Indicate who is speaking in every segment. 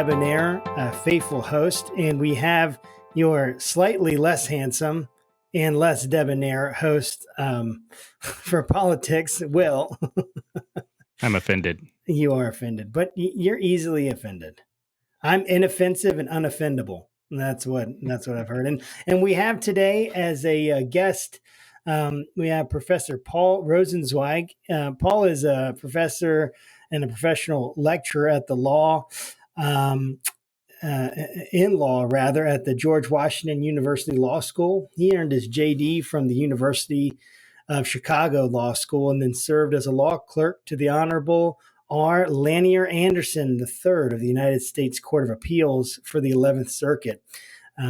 Speaker 1: debonair, faithful host, and we have your slightly less handsome and less debonair host for politics, Will.
Speaker 2: I'm offended.
Speaker 1: You are offended, but you're easily offended. I'm inoffensive and unoffendable. That's what I've heard. And we have today as a guest, we have Professor Paul Rosenzweig. Paul is a professor and a professional lecturer at the um, in law rather at the George Washington University Law School. He earned his JD from the University of Chicago Law School and then served as a law clerk to the Honorable R. Lanier Anderson III of the United States Court of Appeals for the 11th Circuit.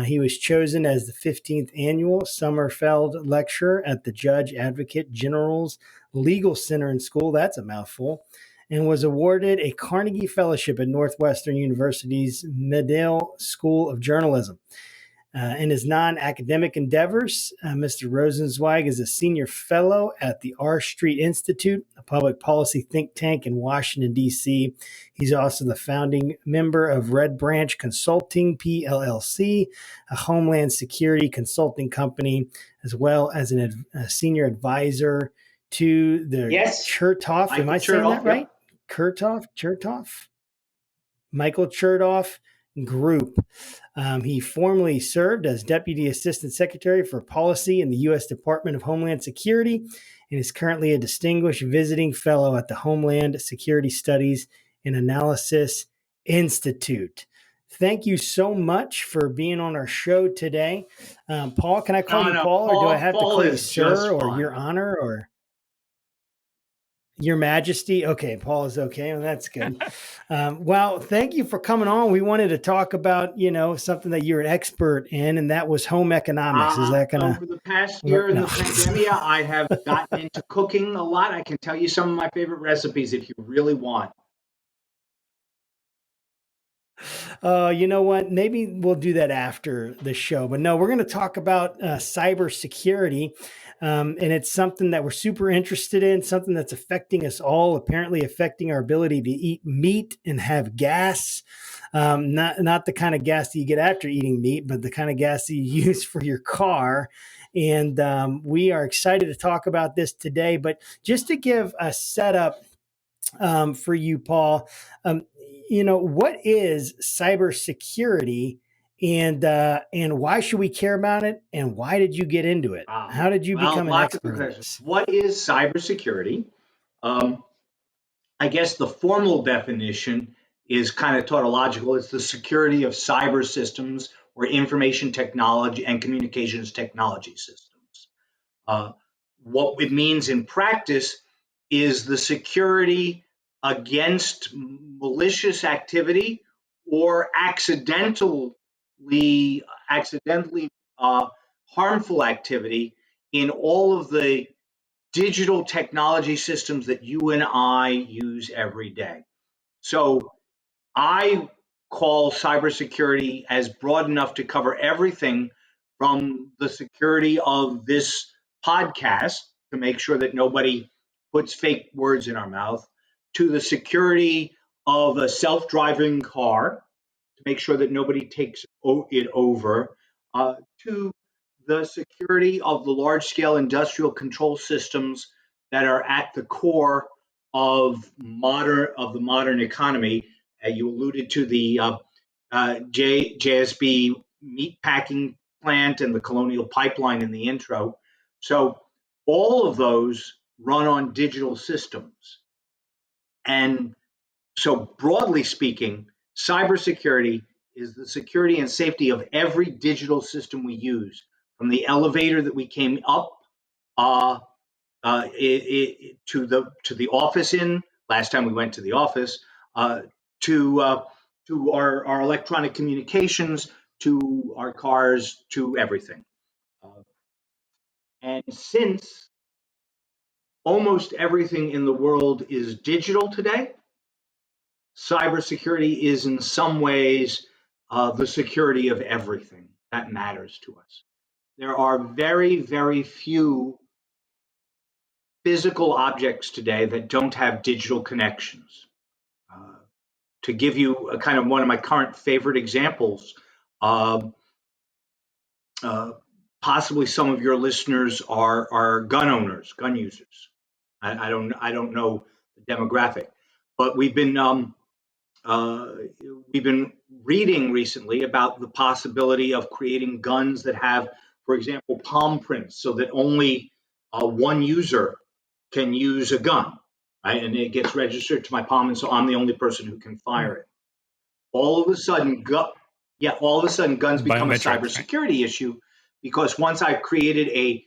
Speaker 1: He was chosen as the 15th annual Sommerfeld Lecturer at the Judge Advocate General's Legal Center and School. That's a mouthful. And was awarded a Carnegie Fellowship at Northwestern University's Medill School of Journalism. In his non-academic endeavors, Mr. Rosenzweig is a senior fellow at the R Street Institute, a public policy think tank in Washington, D.C. He's also the founding member of Red Branch Consulting, PLLC, a homeland security consulting company, as well as a senior advisor to the Chertoff. Am I saying that right? Chertoff? Michael Chertoff Group. He formerly served as Deputy Assistant Secretary for Policy in the U.S. Department of Homeland Security and is currently a Distinguished Visiting Fellow at the Homeland Security Studies and Analysis Institute. Thank you so much for being on our show today. Paul, can I call you Paul, or do I have to call you Sir or Your Honor or Your Majesty? Okay, Paul is okay. Well, that's good. Well, thank you for coming on. We wanted to talk about, something that you're an expert in, and that was home economics. Is that going to...
Speaker 3: Over the past year in the pandemic, I have gotten into cooking a lot. I can tell you some of my favorite recipes if you really want.
Speaker 1: You know what? Maybe we'll do that after the show. But no, we're going to talk about cybersecurity. And it's something that we're super interested in, something that's affecting us all, apparently affecting our ability to eat meat and have gas. Not the kind of gas that you get after eating meat, but the kind of gas that you use for your car. And we are excited to talk about this today. But just to give a setup for you, Paul, what is cybersecurity, and why should we care about it, and why did you get into it? How did you become an expert in this?
Speaker 3: What is cybersecurity? I guess the formal definition is kind of tautological. It's the security of cyber systems or information technology and communications technology systems. What it means in practice is the security against malicious activity or accidentally harmful activity in all of the digital technology systems that you and I use every day. So I call cybersecurity as broad enough to cover everything from the security of this podcast to make sure that nobody puts fake words in our mouth, to the security of a self-driving car to make sure that nobody takes it over, to the security of the large-scale industrial control systems that are at the core of the modern economy. You alluded to the JSB meatpacking plant and the Colonial Pipeline in the intro. So all of those run on digital systems. And so broadly speaking, cybersecurity is the security and safety of every digital system we use, from the elevator that we came up to the office in last time we went to the office, to our electronic communications, to our cars, to everything. And since almost everything in the world is digital today, cybersecurity is in some ways the security of everything that matters to us. There are very, very few physical objects today that don't have digital connections. to give you a kind of one of my current favorite examples, uh, uh, possibly some of your listeners are gun owners, gun users. I don't know the demographic, but uh, we've been reading recently about the possibility of creating guns that have, for example, palm prints, so that only one user can use a gun, right? And it gets registered to my palm, and so I'm the only person who can fire it. All of a sudden, all of a sudden, guns become a
Speaker 2: Biometrics, right?
Speaker 3: cybersecurity issue, because once I've created a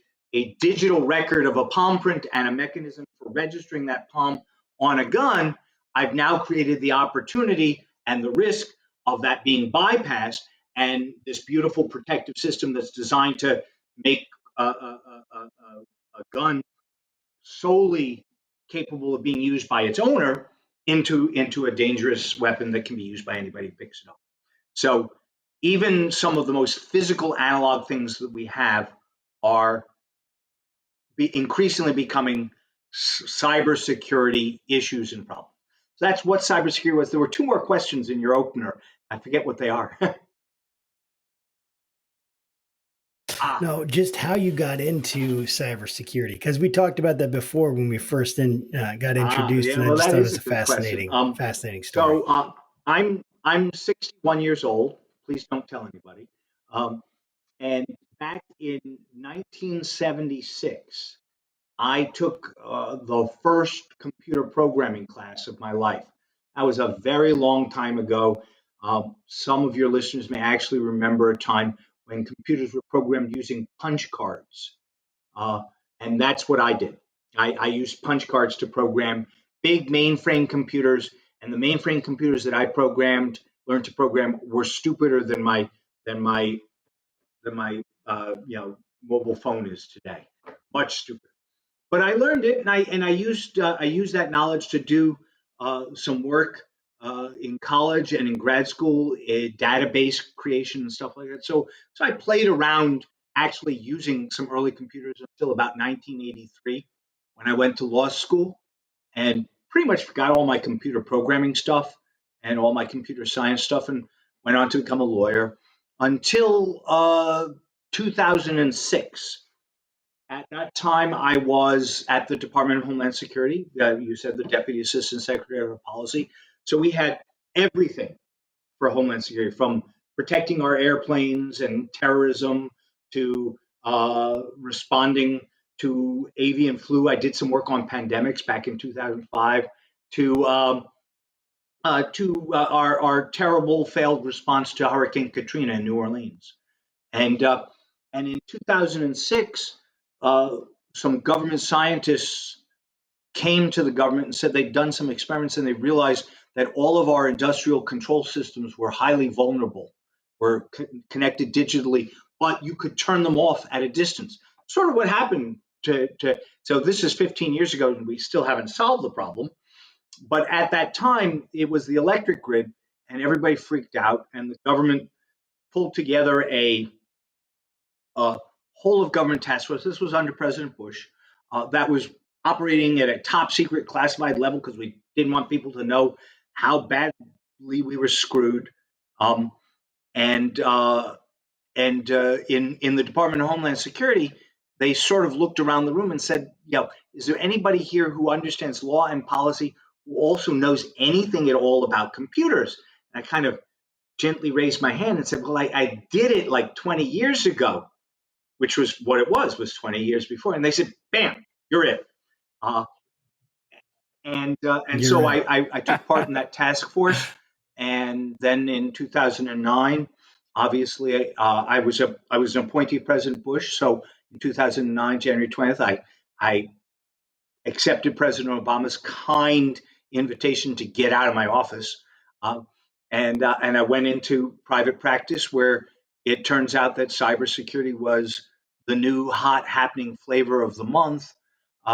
Speaker 3: digital record of a palm print and a mechanism for registering that palm on a gun, I've now created the opportunity and the risk of that being bypassed, and this beautiful protective system that's designed to make a gun solely capable of being used by its owner into a dangerous weapon that can be used by anybody who picks it up. So even some of the most physical analog things that we have are increasingly becoming cybersecurity issues and problems. So that's what cybersecurity was. There were two more questions in your opener. I forget what they are.
Speaker 1: No, just how you got into cybersecurity, because we talked about that before when we first got introduced,
Speaker 3: Yeah,
Speaker 1: and I
Speaker 3: well,
Speaker 1: just
Speaker 3: that
Speaker 1: thought it
Speaker 3: is
Speaker 1: was
Speaker 3: a
Speaker 1: a
Speaker 3: good question.
Speaker 1: fascinating story.
Speaker 3: So I'm 61 years old. Please don't tell anybody. And back in 1976, I took the first computer programming class of my life. That was a very long time ago. Some of your listeners may actually remember a time when computers were programmed using punch cards. Uh, and that's what I did. I used punch cards to program big mainframe computers, and the mainframe computers that I learned to program, were stupider than my mobile phone is today. Much stupider. But I learned it, and I used that knowledge to do some work in college and in grad school, database creation and stuff like that. So I played around actually using some early computers until about 1983, when I went to law school, and pretty much forgot all my computer programming stuff and all my computer science stuff, and went on to become a lawyer until 2006. At that time, I was at the Department of Homeland Security. You said the Deputy Assistant Secretary of Policy. So we had everything for Homeland Security, from protecting our airplanes and terrorism to responding to avian flu. I did some work on pandemics back in 2005, to our terrible failed response to Hurricane Katrina in New Orleans. And in 2006, uh, some government scientists came to the government and said they'd done some experiments, and they realized that all of our industrial control systems were highly vulnerable, were connected digitally, but you could turn them off at a distance. Sort of what happened to so this is 15 years ago, and we still haven't solved the problem. But at that time, it was the electric grid, and everybody freaked out, and the government pulled together a whole of government task force. This was under President Bush, that was operating at a top secret classified level, because we didn't want people to know how badly we were screwed. Um, and in the Department of Homeland Security, they sort of looked around the room and said, is there anybody here who understands law and policy, who also knows anything at all about computers? And I kind of gently raised my hand and said, well, I did it like 20 years ago, which was what it was 20 years before. And they said, bam, you're it. Uh, and
Speaker 1: You're
Speaker 3: so
Speaker 1: it.
Speaker 3: I took part in that task force. And then in 2009, obviously, I was an appointee of President Bush. So in 2009, January 20th, I accepted President Obama's kind invitation to get out of my office. Um, and I went into private practice, where it turns out that cybersecurity was the new hot happening flavor of the month,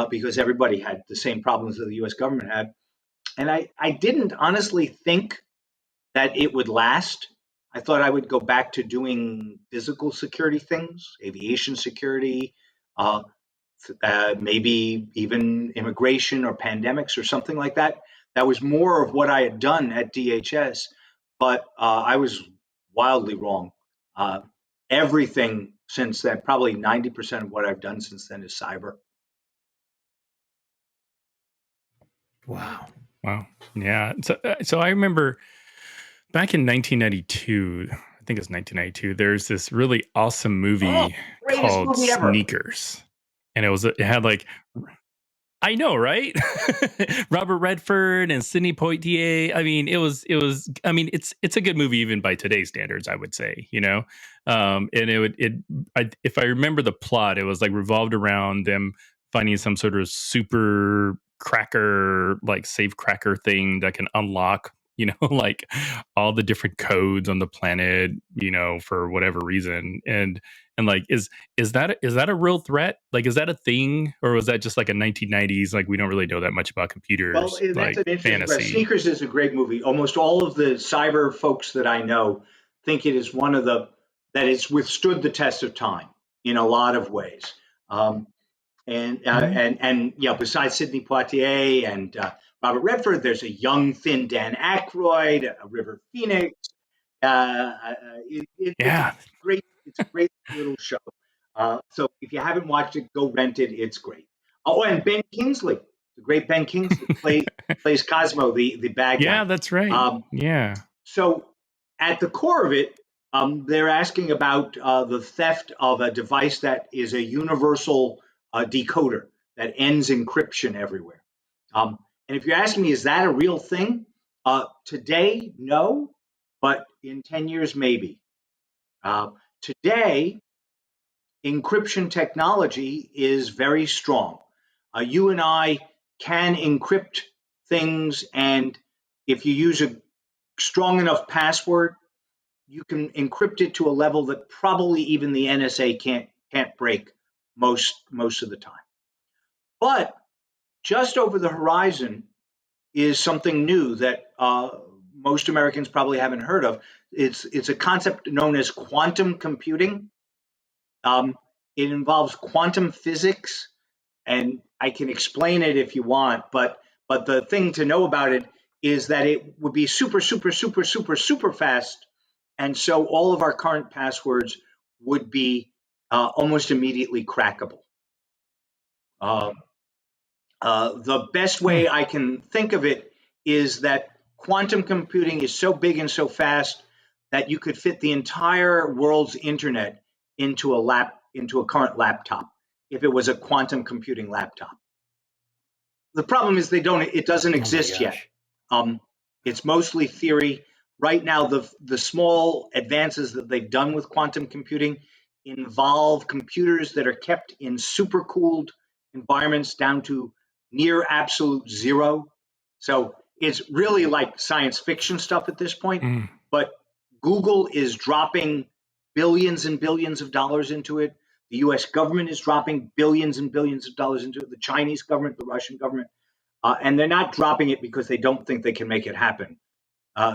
Speaker 3: because everybody had the same problems that the US government had. And I didn't honestly think that it would last. I thought I would go back to doing physical security things, aviation security, uh, maybe even immigration or pandemics or something like that. That was more of what I had done at DHS, but I was wildly wrong. Everything since then, probably 90% of what I've done since then is cyber.
Speaker 1: Wow.
Speaker 2: Wow. Yeah. So I remember back in 1992, I think it was 1992, there's this really awesome
Speaker 3: Oh,
Speaker 2: movie
Speaker 3: greatest
Speaker 2: called
Speaker 3: movie ever.
Speaker 2: Sneakers. And it had like, I know, right? Robert Redford and Sidney Poitier. I mean, I mean, it's a good movie even by today's standards, I would say, you know? And if I remember the plot, it was like revolved around them finding some sort of super cracker, like safe cracker thing that can unlock, you know, like all the different codes on the planet, you know, for whatever reason. And like, is that a real threat? Like, is that a thing, or was that just like a 1990s? Like, we don't really know that much about
Speaker 3: Well,
Speaker 2: computers,
Speaker 3: that's
Speaker 2: like
Speaker 3: an interesting question.
Speaker 2: fantasy.
Speaker 3: Sneakers is a great movie. Almost all of the cyber folks that I know think it is one of that it's withstood the test of time in a lot of ways. Um, and yeah, besides Sidney Poitier and Robert Redford, there's a young, thin Dan Aykroyd, a River Phoenix. It's a
Speaker 2: Yeah,
Speaker 3: great little show. So if you haven't watched it, go rent it. It's great. Oh, and Ben Kingsley, the great Ben Kingsley, plays Cosmo, the bad
Speaker 2: yeah,
Speaker 3: guy.
Speaker 2: that's right.
Speaker 3: Um,
Speaker 2: Yeah,
Speaker 3: so at the core of it, they're asking about the theft of a device that is a universal decoder that ends encryption everywhere. And if you're asking me, is that a real thing? Today, no, but in 10 years, maybe. Today, encryption technology is very strong. You and I can encrypt things, and if you use a strong enough password, you can encrypt it to a level that probably even the NSA can't break most of the time. But just over the horizon is something new that most Americans probably haven't heard of. It's a concept known as quantum computing. Um, it involves quantum physics, and I can explain it if you want. But the thing to know about it is that it would be super fast, and so all of our current passwords would be almost immediately crackable. Uh, the best
Speaker 2: huh.
Speaker 3: way I can think of it is that quantum computing is so big and so fast that you could fit the entire world's internet into a current laptop if it was a quantum computing laptop. The problem is it doesn't
Speaker 1: Oh my
Speaker 3: exist yet.
Speaker 1: gosh.
Speaker 3: Um, it's mostly theory. Right now, the small advances that they've done with quantum computing involve computers that are kept in supercooled environments down to near absolute zero. So it's really like science fiction stuff at this point.
Speaker 2: Mm.
Speaker 3: But Google is dropping billions and billions of dollars into it. The US government is dropping billions and billions of dollars into it. The Chinese government, the Russian government. And they're not dropping it because they don't think they can make it happen.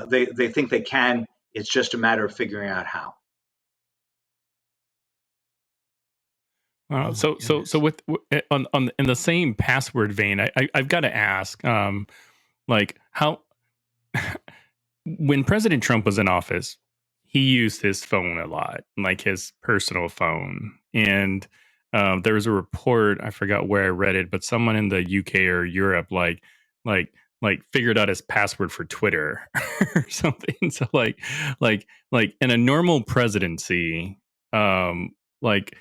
Speaker 3: They think they can. It's just a matter of figuring out how.
Speaker 1: Oh my
Speaker 2: So
Speaker 1: goodness.
Speaker 2: on in the same password vein, I've got to ask, like how when President Trump was in office, he used his phone a lot, like his personal phone. And there was a report, I forgot where I read it, but someone in the UK or Europe, like, like figured out his password for Twitter or something. So like in a normal presidency, like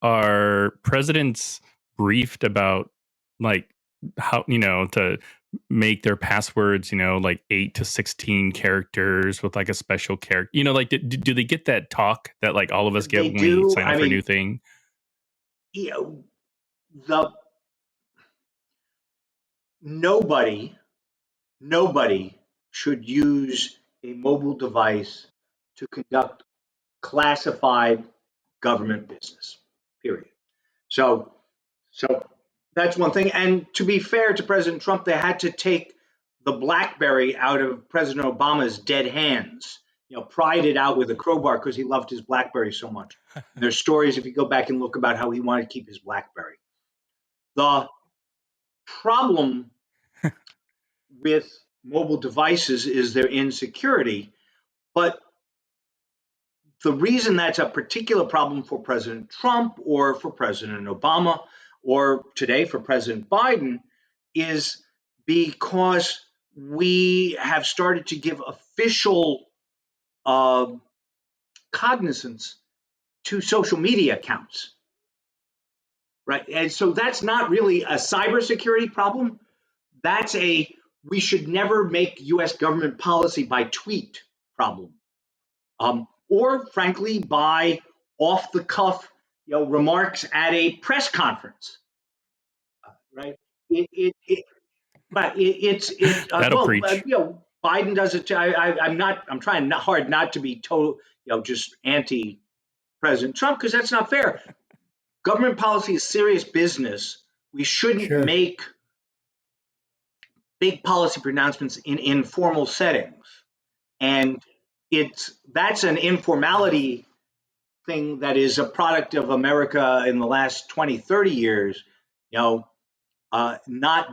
Speaker 2: are presidents briefed about like how, you know, to make their passwords, you know, like 8 to 16 characters with like a special character, you know, like do they get that talk that like all of us get
Speaker 3: They
Speaker 2: when we
Speaker 3: do.
Speaker 2: sign
Speaker 3: I
Speaker 2: up for a new
Speaker 3: mean,
Speaker 2: thing?
Speaker 3: you know, the nobody nobody should use a mobile device to conduct classified government business. Period. So So that's one thing. And to be fair to President Trump, they had to take the BlackBerry out of President Obama's dead hands. You know, pried it out with a crowbar because he loved his BlackBerry so much. And there's stories if you go back and look about how he wanted to keep his BlackBerry. The problem with mobile devices is their insecurity. But the reason that's a particular problem for President Trump or for President Obama or today for President Biden is because we have started to give official uh, cognizance to social media accounts, right? And so that's not really a cybersecurity problem. That's a we should never make U.S. government policy by tweet problem, or frankly by off the cuff, remarks at a press conference, right? It but it's
Speaker 2: That'll preach.
Speaker 3: Biden does it. I'm trying hard not to be total, just anti President Trump because that's not fair. Government policy is serious business. We shouldn't
Speaker 1: Sure.
Speaker 3: make big policy pronouncements in informal settings. And that's an informality thing that is a product of America in the last 20, 30 years, not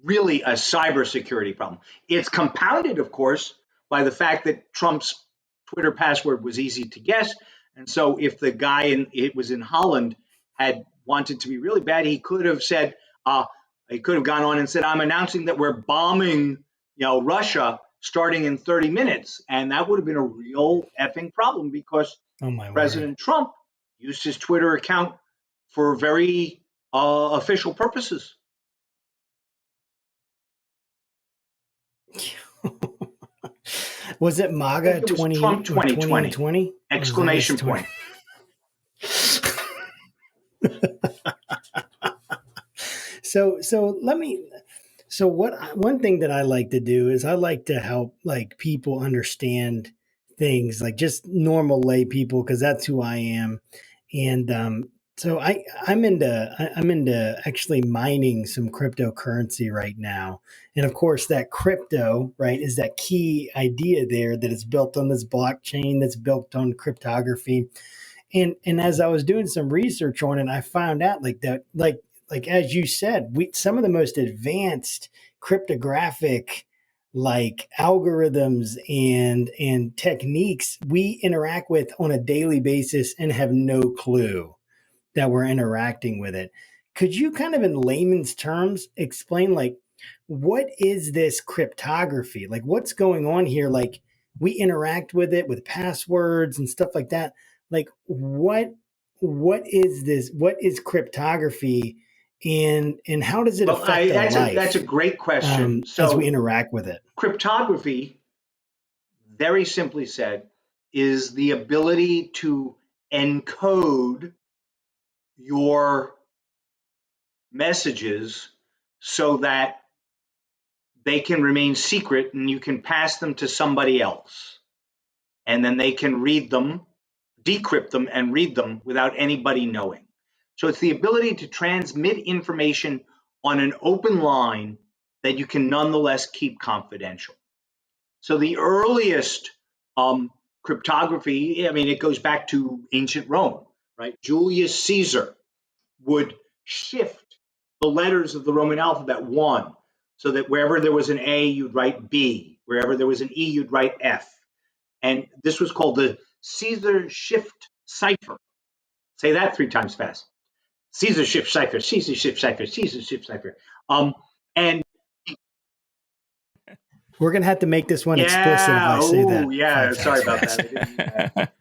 Speaker 3: really a cybersecurity problem. It's compounded, of course, by the fact that Trump's Twitter password was easy to guess. And so if the guy it was in Holland had wanted to be really bad, he could have said, he could have gone on and said, I'm announcing that we're bombing, Russia starting in 30 minutes. And that would have been a real effing problem because
Speaker 1: Oh my word.
Speaker 3: President Trump used his Twitter account for very official purposes.
Speaker 1: Was it MAGA
Speaker 3: It was
Speaker 1: 20
Speaker 3: Trump 2020.
Speaker 1: 2020?
Speaker 3: Exclamation point.
Speaker 1: So let me. So one thing that I like to do is I like to help like people understand things like just normal lay people because that's who I am, and so I'm into actually mining some cryptocurrency right now, and of course that crypto right is that key idea there that is built on this blockchain that's built on cryptography. And as I was doing some research on it, I found out like that, like as you said, some of the most advanced cryptographic like algorithms and techniques we interact with on a daily basis and have no clue that we're interacting with it. Could you kind of in layman's terms explain like what is this cryptography? Like what's going on here? Like we interact with it with passwords and stuff like that. Like what is this? What is cryptography and how does it
Speaker 3: Well,
Speaker 1: affect our
Speaker 3: that's a
Speaker 1: life
Speaker 3: great question.
Speaker 1: as we
Speaker 3: So,
Speaker 1: interact with it?
Speaker 3: cryptography, very simply said, is the ability to encode your messages so that they can remain secret and you can pass them to somebody else. And then they can read them, decrypt them, and read them without anybody knowing. So it's the ability to transmit information on an open line that you can nonetheless keep confidential. So the earliest cryptography, I mean, it goes back to ancient Rome, right? Julius Caesar would shift the letters of the Roman alphabet one, so that wherever there was an A, you'd write B. Wherever there was an E, you'd write F. And this was called the Caesar shift cipher. Say that 3 times fast. Caesar shift cipher, Caesar shift cipher, Caesar shift cipher. And
Speaker 1: We're gonna have to make this one explicit if I say that
Speaker 3: yeah,
Speaker 1: 5
Speaker 3: sorry
Speaker 1: times
Speaker 3: about
Speaker 1: fast.
Speaker 3: that. I didn't mean that.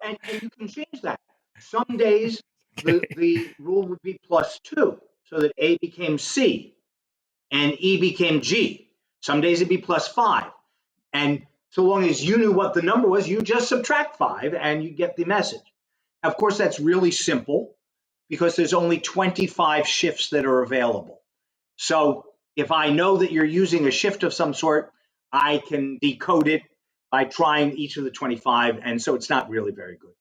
Speaker 3: And you can change that. Some days the rule would be +2, so that A became C and E became G. Some days it'd be +5. And so long as you knew what the number was, you just subtract 5 and you get the message. Of course, that's really simple because there's only 25 shifts that are available. So if I know that you're using a shift of some sort, I can decode it by trying each of the 25. And so it's not really very good.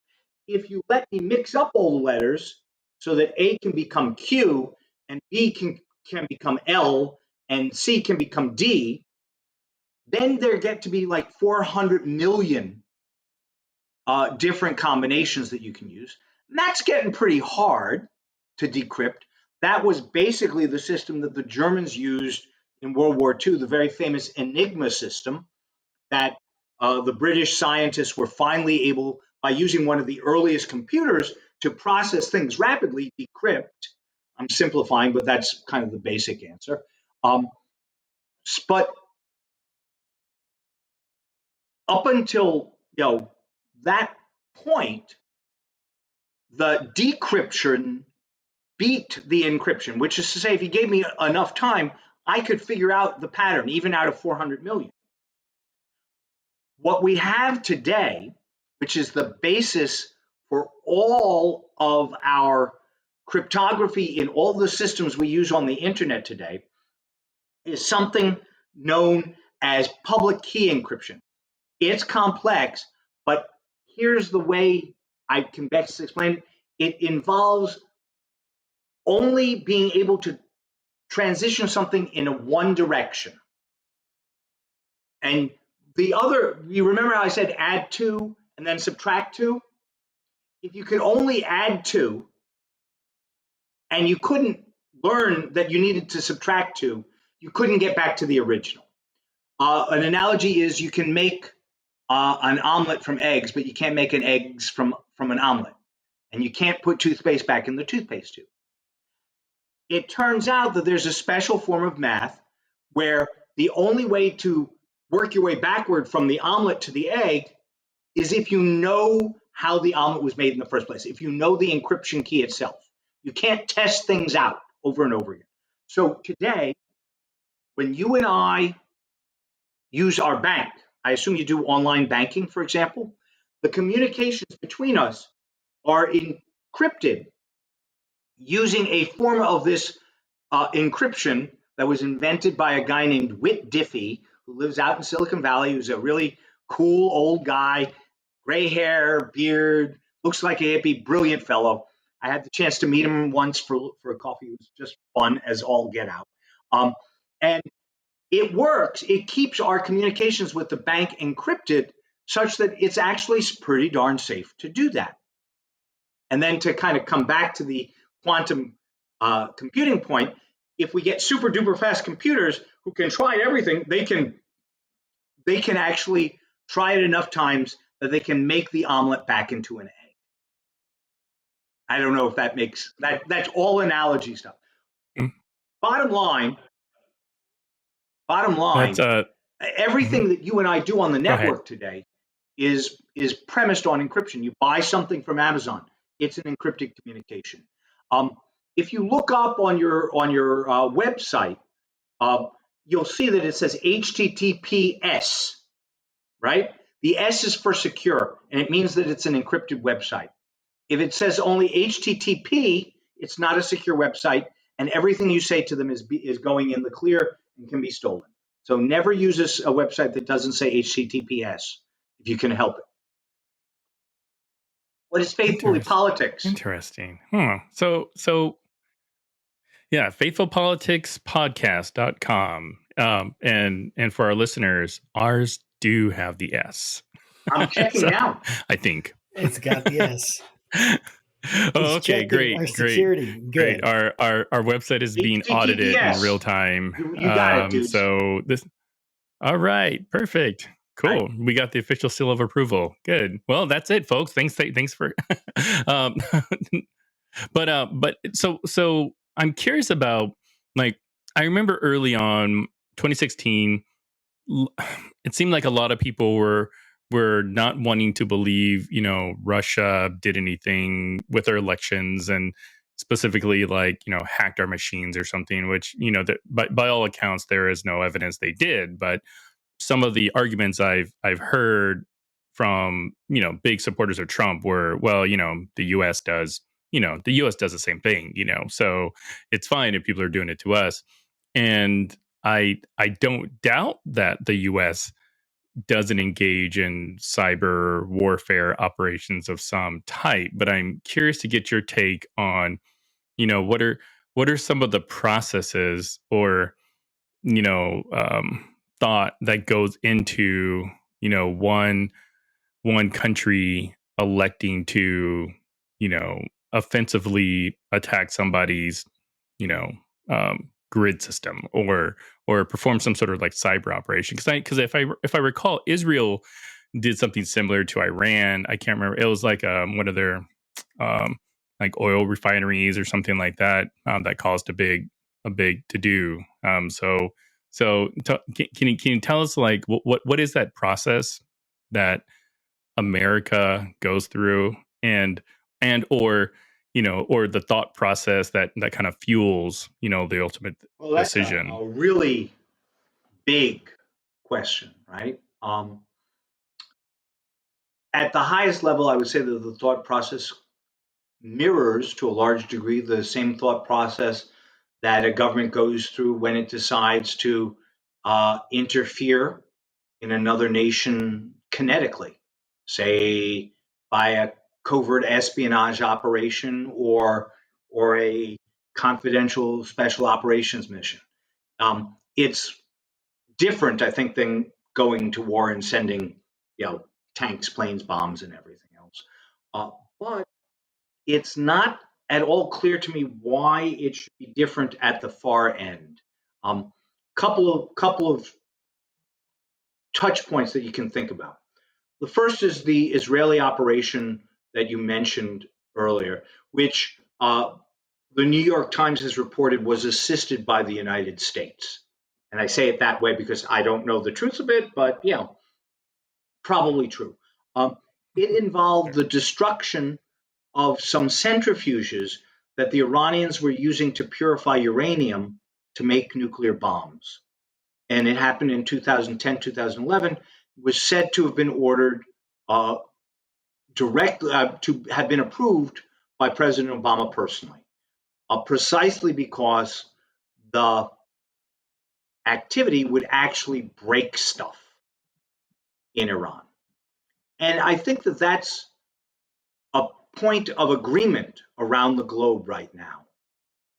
Speaker 3: If you let me mix up all the letters so that A can become Q and B can become L and C can become D, then there get to be like 400 million different combinations that you can use. And that's getting pretty hard to decrypt. That was basically the system that the Germans used in World War II, the very famous Enigma system that the British scientists were finally able, by using one of the earliest computers, to process things rapidly, decrypt. I'm simplifying, but that's kind of the basic answer. But up until that point, the decryption beat the encryption, which is to say, if you gave me enough time, I could figure out the pattern, even out of 400 million. What we have today, which is the basis for all of our cryptography in all the systems we use on the internet today, is something known as public key encryption. It's complex, but here's the way I can best explain it. It involves only being able to transition something in a one direction. And the other, you remember how I said add two and then subtract two? If you could only add two and you couldn't learn that you needed to subtract two, you couldn't get back to the original. An analogy is you can make an omelet from eggs, but you can't make an eggs from an omelet. And you can't put toothpaste back in the toothpaste tube. It turns out that there's a special form of math where the only way to work your way backward from the omelet to the egg is if you know how the omelet was made in the first place, if you know the encryption key itself. You can't test things out over and over again. So today, when you and I use our bank, I assume you do online banking, for example, the communications between us are encrypted using a form of this encryption that was invented by a guy named Whit Diffie, who lives out in Silicon Valley, who's a really cool old guy, gray hair, beard, looks like a hippie, brilliant fellow. I had the chance to meet him once for a coffee. It was just fun as all get out. And it works. It keeps our communications with the bank encrypted such that it's actually pretty darn safe to do that. And then to kind of come back to the quantum computing point, if we get super duper fast computers who can try everything, they can actually try it enough times that they can make the omelet back into an egg. I don't know if that makes that's all analogy stuff.
Speaker 2: Mm.
Speaker 3: Bottom line,
Speaker 2: That's
Speaker 3: everything that you and I do on the
Speaker 2: Go ahead.
Speaker 3: network today is premised on encryption. You buy something from Amazon, it's an encrypted communication. If you look up on your website, you'll see that it says HTTPS, right? The S is for secure, and it means that it's an encrypted website. If it says only HTTP, it's not a secure website, and everything you say to them is going in the clear and can be stolen. So never use a website that doesn't say HTTPS if you can help it. What is faithfully politics?
Speaker 2: Interesting. So yeah, faithfulpoliticspodcast.com. And for our listeners, ours do have the S.
Speaker 3: I'm checking now.
Speaker 2: I think.
Speaker 1: It's got the S.
Speaker 2: Oh, okay, great.
Speaker 1: Our security.
Speaker 2: Great.
Speaker 1: Good.
Speaker 2: Our website is being audited in real time.
Speaker 3: You got it, dude.
Speaker 2: So this. All right, perfect. Cool.
Speaker 3: Right.
Speaker 2: We got the official seal of approval. Good. Well, that's it, folks. Thanks for. But so I'm curious about, like, I remember early on 2016, it seemed like a lot of people were not wanting to believe, Russia did anything with our elections, and specifically, like, hacked our machines or something, which, that by all accounts, there is no evidence they did. But some of the arguments I've heard from, big supporters of Trump were, well, the US does the same thing, so it's fine if people are doing it to us. And I don't doubt that the US doesn't engage in cyber warfare operations of some type, but I'm curious to get your take on, what are some of the processes or, thought that goes into, one country electing to, offensively attack somebody's, grid system or perform some sort of like cyber operation. Because if I recall, Israel did something similar to Iran. I can't remember. It was like one of their um, like oil refineries or something like that that caused a big to do. Can you tell us like what is that process that America goes through and or or the thought process that kind of fuels the ultimate
Speaker 3: Well, that's
Speaker 2: decision.
Speaker 3: a really big question, right? At the highest level, I would say that the thought process mirrors to a large degree the same thought process that a government goes through when it decides to interfere in another nation kinetically, say by a covert espionage operation or a confidential special operations mission. It's different, I think, than going to war and sending, tanks, planes, bombs, and everything else. But it's not at all clear to me why it should be different at the far end. Um, couple of touch points that you can think about. The first is the Israeli operation that you mentioned earlier, which the New York Times has reported was assisted by the United States. And I say it that way because I don't know the truth of it, but probably true. Um, it involved the destruction of some centrifuges that the Iranians were using to purify uranium to make nuclear bombs. And it happened in 2010, 2011. It was said to have been ordered uh, directly to have been approved by President Obama personally, precisely because the activity would actually break stuff in Iran. And I think that that's a point of agreement around the globe right now,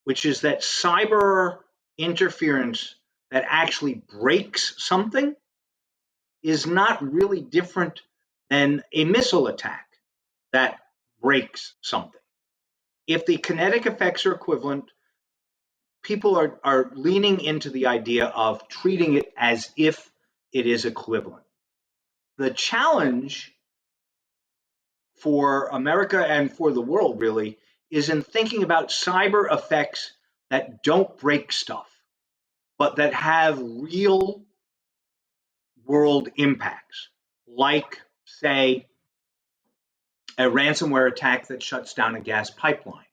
Speaker 3: which is that cyber interference that actually breaks something is not really different than a missile attack that breaks something. If the kinetic effects are equivalent, people are leaning into the idea of treating it as if it is equivalent. The challenge for America and for the world really is in thinking about cyber effects that don't break stuff, but that have real world impacts, like, say, a ransomware attack that shuts down a gas pipeline.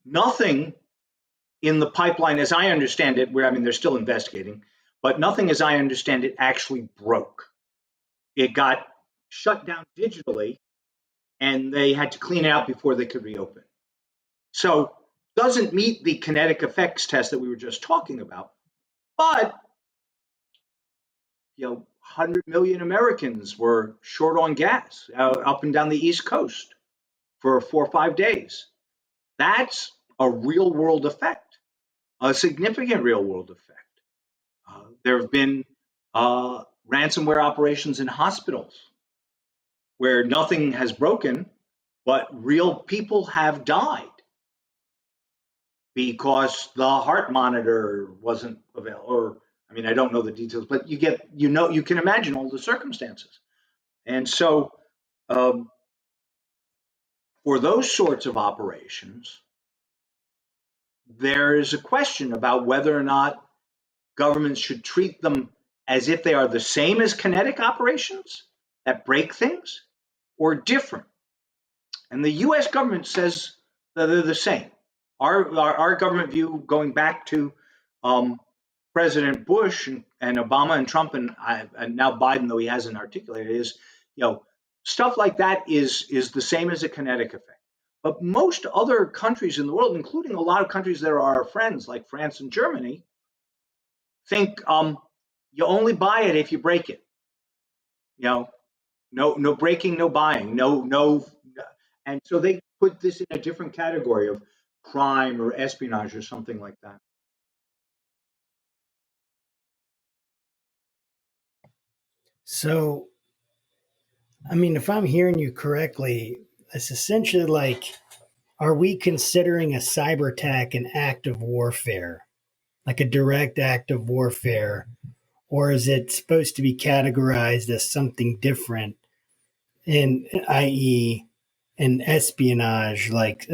Speaker 3: Nothing in the pipeline, as I understand it, they're still investigating, but nothing, as I understand it, actually broke. It got shut down digitally, and they had to clean it out before they could reopen. So, doesn't meet the kinetic effects test that we were just talking about, but 100 million Americans were short on gas up and down the East Coast for 4 or 5 days. That's a real world effect, a significant real world effect. There have been ransomware operations in hospitals where nothing has broken, but real people have died because the heart monitor wasn't available. Or, I don't know the details, but you can imagine all the circumstances. And so, for those sorts of operations, there is a question about whether or not governments should treat them as if they are the same as kinetic operations that break things or different. And the US government says that they're the same. Our government view, going back to President Bush and Obama and Trump and now Biden, though he hasn't articulated, is stuff like that is the same as a kinetic effect. But most other countries in the world, including a lot of countries that are our friends, like France and Germany, think you only buy it if you break it. No breaking, no buying, no, and so they put this in a different category of crime or espionage or something like that.
Speaker 1: So, if I'm hearing you correctly, it's essentially like, are we considering a cyber attack an act of warfare? like a direct act of warfare, or is it supposed to be categorized as something different, in i.e., an espionage, like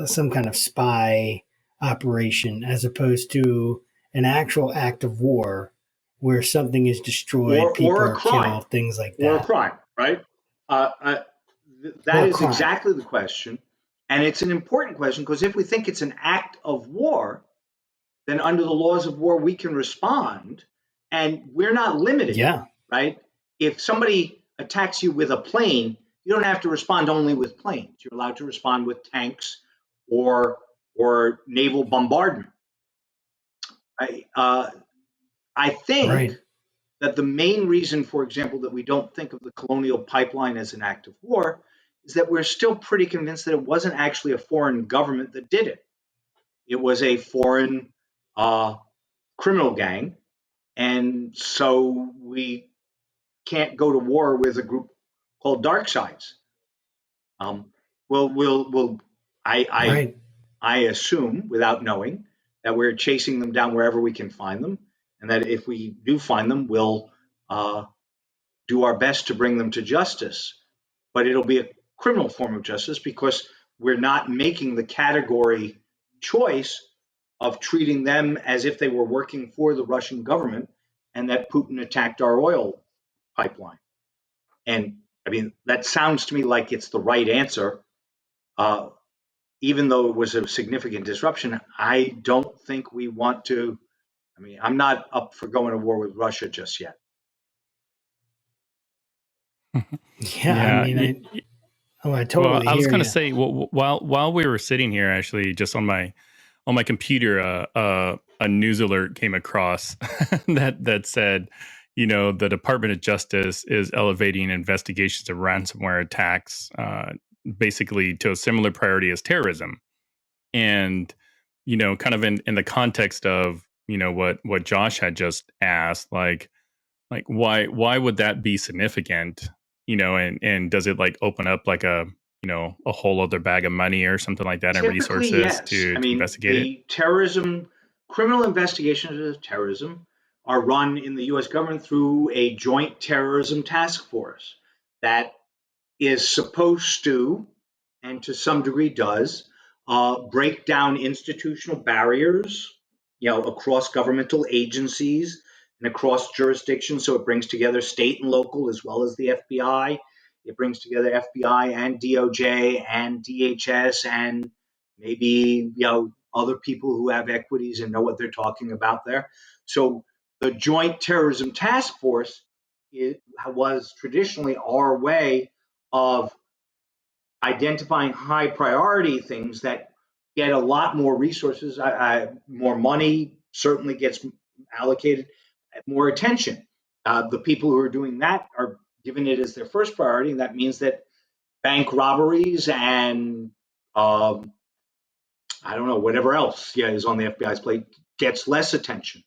Speaker 1: some kind of spy operation, as opposed to an actual act of war where something is destroyed,
Speaker 3: or
Speaker 1: people
Speaker 3: a
Speaker 1: are
Speaker 3: crime,
Speaker 1: killed, things like
Speaker 3: or a
Speaker 1: that,
Speaker 3: crime, right? Uh, uh, that
Speaker 1: or a
Speaker 3: is
Speaker 1: crime?
Speaker 3: exactly the question, and it's an important question because if we think it's an act of war, then under the laws of war we can respond, and we're not limited,
Speaker 1: Yeah,
Speaker 3: right? If somebody attacks you with a plane, you don't have to respond only with planes. You're allowed to respond with tanks or naval bombardment. I, uh, I think
Speaker 1: right.
Speaker 3: that the main reason, for example, that we don't think of the colonial pipeline as an act of war is that we're still pretty convinced that it wasn't actually a foreign government that did it. It was a foreign uh, criminal gang. And so we can't go to war with a group called Dark Sides. Um, we'll, I, I,
Speaker 1: Right.
Speaker 3: I assume, without knowing, that we're chasing them down wherever we can find them, and that if we do find them, we'll uh, do our best to bring them to justice. But it'll be a criminal form of justice because we're not making the category choice of treating them as if they were working for the Russian government and that Putin attacked our oil pipeline. And I mean, that sounds to me like it's the right answer. Uh, Even though it was a significant disruption, I don't think we want to. I mean, I'm not up for going to war with Russia just yet.
Speaker 1: Yeah, I
Speaker 2: Yeah.
Speaker 1: mean, I
Speaker 2: Well,
Speaker 1: totally
Speaker 2: I was
Speaker 1: hear
Speaker 2: going to
Speaker 1: you.
Speaker 2: say, while we were sitting here, actually, just on my computer, a news alert came across that said, the Department of Justice is elevating investigations of ransomware attacks, basically to a similar priority as terrorism. And kind of in the context of what Josh had just asked, like why would that be significant, and does it like open up like a whole other bag of money or something like that and
Speaker 3: Typically,
Speaker 2: resources
Speaker 3: yes.
Speaker 2: to
Speaker 3: I mean,
Speaker 2: investigate it?
Speaker 3: the terrorism, criminal investigations of terrorism are run in the US government through a joint terrorism task force that is supposed to, and to some degree does, break down institutional barriers, across governmental agencies and across jurisdictions. So it brings together state and local as well as the FBI. It brings together FBI and DOJ and DHS and maybe other people who have equities and know what they're talking about there. So the Joint Terrorism Task Force was traditionally our way of identifying high priority things that get a lot more resources, more money certainly gets allocated, more attention. The people who are doing that are giving it as their first priority, and that means that bank robberies and I don't know whatever else is on the FBI's plate gets less attention.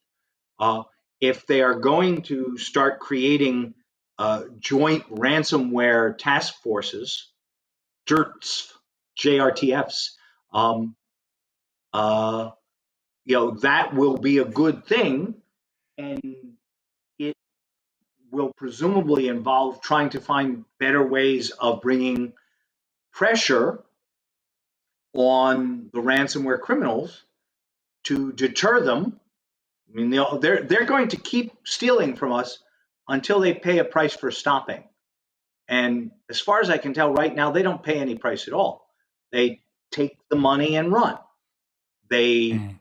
Speaker 3: Uh, if they are going to start creating joint ransomware task forces, JRTs, JRTFs, um, uh, that will be a good thing, and it will presumably involve trying to find better ways of bringing pressure on the ransomware criminals to deter them. I mean, they're going to keep stealing from us until they pay a price for stopping. And as far as I can tell, right now they don't pay any price at all. They take the money and run. They
Speaker 2: Mm,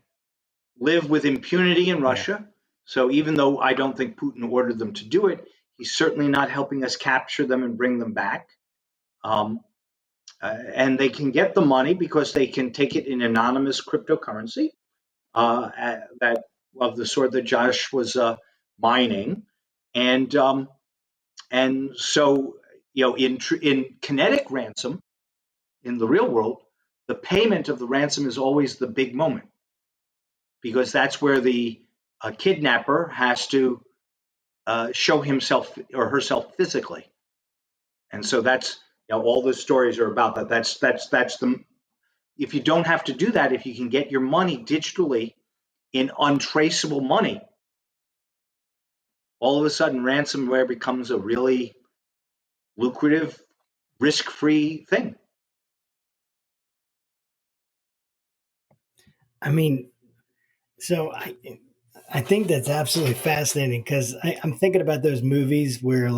Speaker 3: live with impunity in
Speaker 2: yeah.
Speaker 3: Russia. So even though I don't think Putin ordered them to do it, he's certainly not helping us capture them and bring them back. Um, and they can get the money because they can take it in anonymous cryptocurrency that of the sort that Josh was mining, and so in kinetic ransom in the real world, the payment of the ransom is always the big moment because that's where the kidnapper has to show himself or herself physically, and so that's all the stories are about that. That's the if you don't have to do that, if you can get your money digitally in untraceable money, all of a sudden ransomware becomes a really lucrative, risk-free thing.
Speaker 1: I mean, so I think that's absolutely fascinating because I'm thinking about those movies where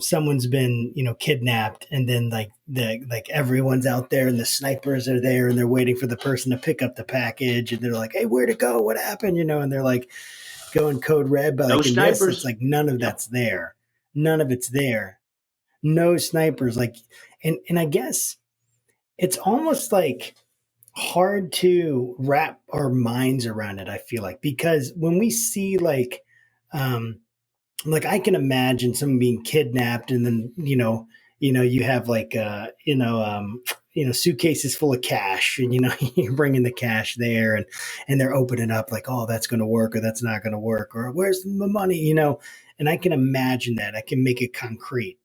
Speaker 1: someone's been kidnapped and then like everyone's out there and the snipers are there and they're waiting for the person to pick up the package and they're like, hey, where'd it go? What happened? And they're like going code red, but
Speaker 3: No
Speaker 1: like in this, it's
Speaker 3: snipers.
Speaker 1: like none of
Speaker 3: Yep.
Speaker 1: that's there. None of it's there. No snipers. Like, and I guess it's almost like hard to wrap our minds around it, I feel because when we see like I can imagine someone being kidnapped and then you have suitcases full of cash and you're bringing the cash there and they're opening up like, oh, that's going to work or that's not going to work or where's the money, and I can imagine that. I can make it concrete.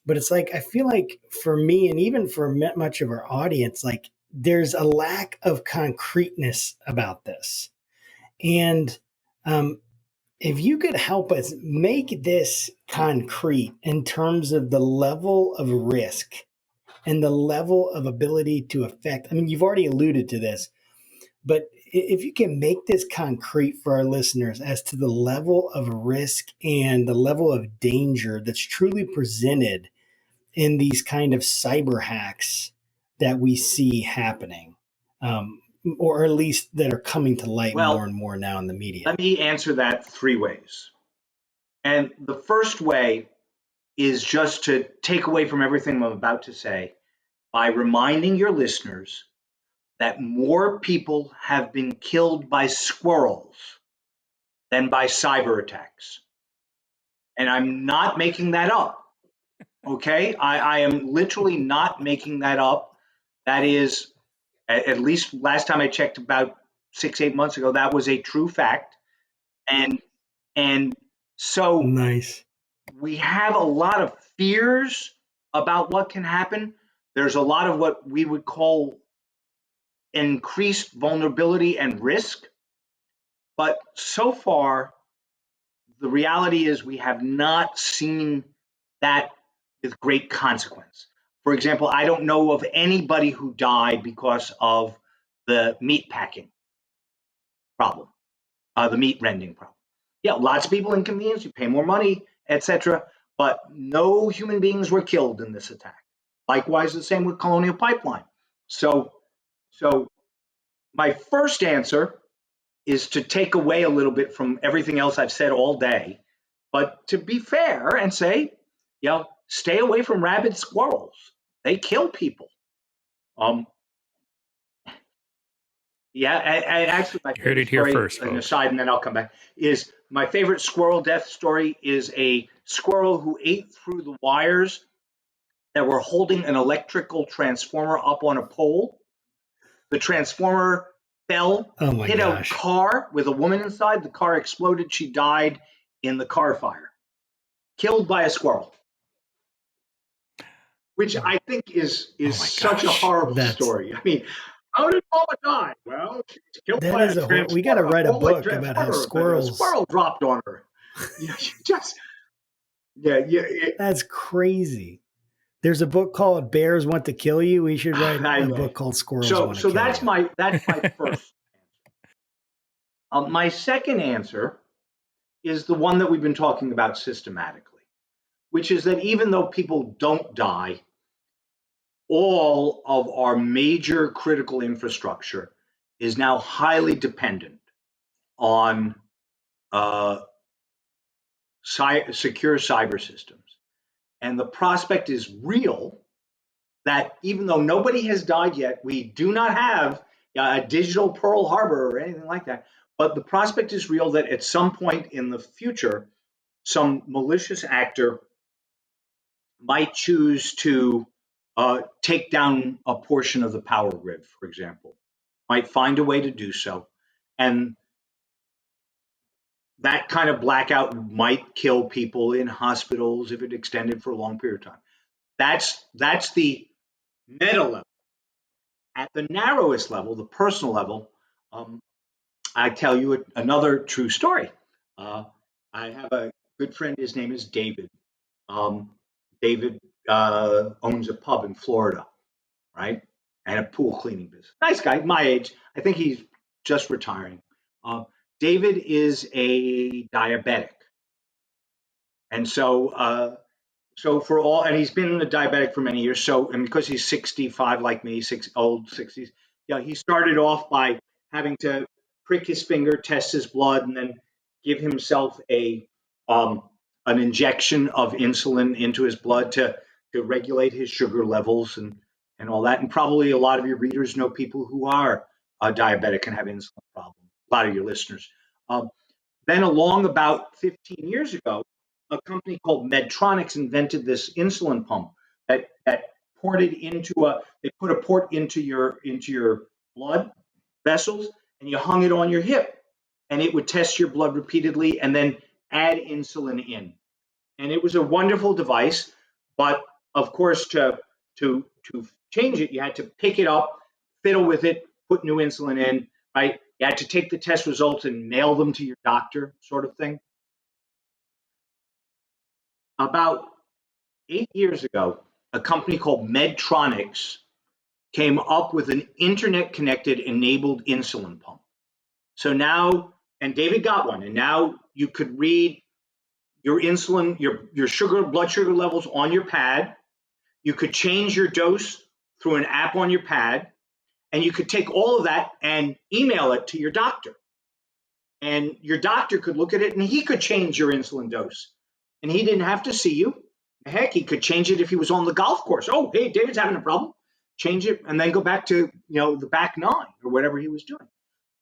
Speaker 1: But it's like I feel like for me and even for much of our audience, like there's a lack of concreteness about this. And if you could help us make this concrete in terms of the level of risk and the level of ability to affect, I mean, you've already alluded to this, but if you can make this concrete for our listeners as to the level of risk and the level of danger that's truly presented in these kind of cyber hacks that we see happening, or at least that are coming to light more
Speaker 3: Well,
Speaker 1: and more now in the media.
Speaker 3: let me answer that three ways. And the first way is just to take away from everything I'm about to say by reminding your listeners that more people have been killed by squirrels than by cyber attacks. And I'm not making that up. Okay? I am literally not making that up. That is, at least last time I checked about 6, 8 months ago, that was a true fact. And so
Speaker 1: Nice.
Speaker 3: we have a lot of fears about what can happen. There's a lot of what we would call increased vulnerability and risk. But so far, the reality is we have not seen that with great consequence. For example, I don't know of anybody who died because of the meat packing problem, the meat rending problem. Yeah, lots of people inconvenienced, you pay more money, etc. But no human beings were killed in this attack. Likewise, the same with Colonial Pipeline. So my first answer is to take away a little bit from everything else I've said all day, but to be fair and say, stay away from rabid squirrels. They kill people. Um, yeah, and actually, my
Speaker 2: You heard
Speaker 3: favorite
Speaker 2: it here
Speaker 3: story,
Speaker 2: first,
Speaker 3: an
Speaker 2: folks.
Speaker 3: aside, and then I'll come back, is my favorite squirrel death story is a squirrel who ate through the wires that were holding an electrical transformer up on a pole. The transformer fell,
Speaker 1: Oh my
Speaker 3: hit a
Speaker 1: gosh.
Speaker 3: car with a woman inside. The car exploded. She died in the car fire, killed by a squirrel, which I think is
Speaker 1: Oh my
Speaker 3: such a
Speaker 1: gosh.
Speaker 3: horrible story. I mean, how did Mama die? Well, she was killed
Speaker 1: That
Speaker 3: by a
Speaker 1: is we got to
Speaker 3: transformer,
Speaker 1: write
Speaker 3: a
Speaker 1: a
Speaker 3: rolling
Speaker 1: book about how
Speaker 3: transformer. A
Speaker 1: squirrels.
Speaker 3: squirrel dropped on her. You just, yeah.
Speaker 1: That's crazy. There's a book called Bears Want to Kill You. We should write
Speaker 3: I
Speaker 1: a
Speaker 3: know.
Speaker 1: book called Squirrels Want to
Speaker 3: So
Speaker 1: Kill
Speaker 3: that's
Speaker 1: You.
Speaker 3: my first. My second answer is the one that we've been talking about systematically, which is that even though people don't die, all of our major critical infrastructure is now highly dependent on uh, secure cyber systems. And the prospect is real that even though nobody has died yet, we do not have a digital Pearl Harbor or anything like that. But the prospect is real that at some point in the future, some malicious actor might choose to take down a portion of the power grid, for example, might find a way to do so. And that kind of blackout might kill people in hospitals if it extended for a long period of time. That's the meta level. At the narrowest level, the personal level, um, I tell you another true story. Uh, I have a good friend. His name is David. Um, David owns a pub in Florida, right? And a pool cleaning business. Nice guy, my age. I think he's just retiring. Uh, David is a diabetic. And so for all, and he's been a diabetic for many years. So, and because he's 65 like me, old 60s, yeah, he started off by having to prick his finger, test his blood, and then give himself um, an injection of insulin into his blood to regulate his sugar levels and all that. And probably a lot of your readers know people who are diabetic and have insulin problems. A lot of your listeners. Um, then along about 15 years ago, a company called Medtronics invented this insulin pump that ported into they put a port into your blood vessels and you hung it on your hip and it would test your blood repeatedly and then add insulin in. And it was a wonderful device, but of course to change it, you had to pick it up, fiddle with it, put new insulin in, right? You had to take the test results and mail them to your doctor, sort of thing. About 8 years ago, a company called Medtronics came up with an internet connected enabled insulin pump. So now, and David got one, and now you could read your insulin, your sugar, blood sugar levels on your pad. You could change your dose through an app on your pad, and you could take all of that and email it to your doctor. And your doctor could look at it and he could change your insulin dose. And he didn't have to see you. Heck, he could change it if he was on the golf course. Oh, hey, David's having a problem. Change it and then go back to the back nine or whatever he was doing.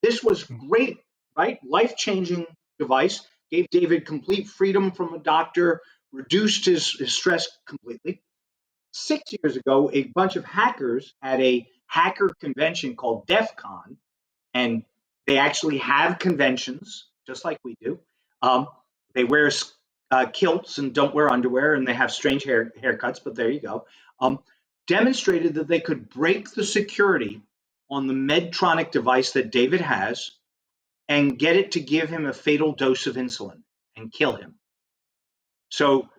Speaker 3: This was great, right? Life-changing device. Gave David complete freedom from a doctor, reduced his stress completely. 6 years ago, a bunch of hackers at a hacker convention called DEF CON, and they actually have conventions just like we do. They wear kilts and don't wear underwear, and they have strange haircuts, but there you go. Demonstrated that they could break the security on the Medtronic device that David has and get it to give him a fatal dose of insulin and kill him. So